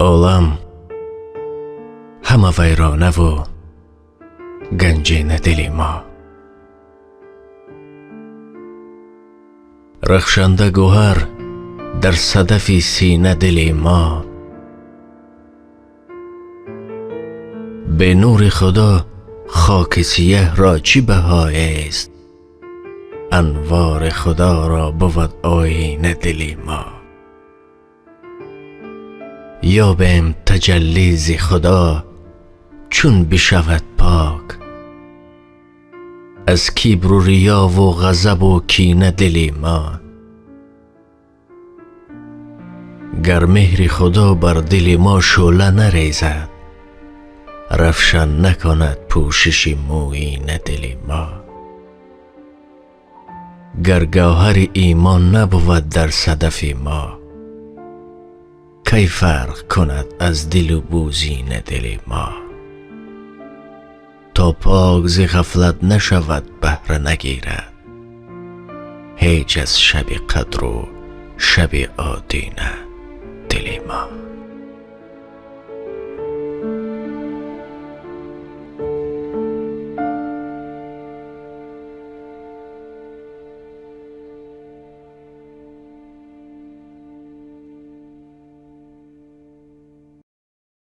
عالم همه ویرانه و گنجینه دل ما. رخشنده گوهر در صدف سینه دل ما. به نور خدا خاک سیه را چی بهای است؟ انوار خدا را بود آینه دل ما. یابیم تجلی ز خدا چون بشود پاک، از کبر و ریا و غضب و کینه دل ما. گر مهر خدا بر دل ما شعله نریزد، روشن نکند پوشش مویین دل ما. گر گوهر ایمان نبود در صدف ما، کی فرق کند از دل و بوزین دل ما. تا پاک ز غفلت نشود بهره نگیرد، هیچ از شب قدر و شب آدینه دل ما.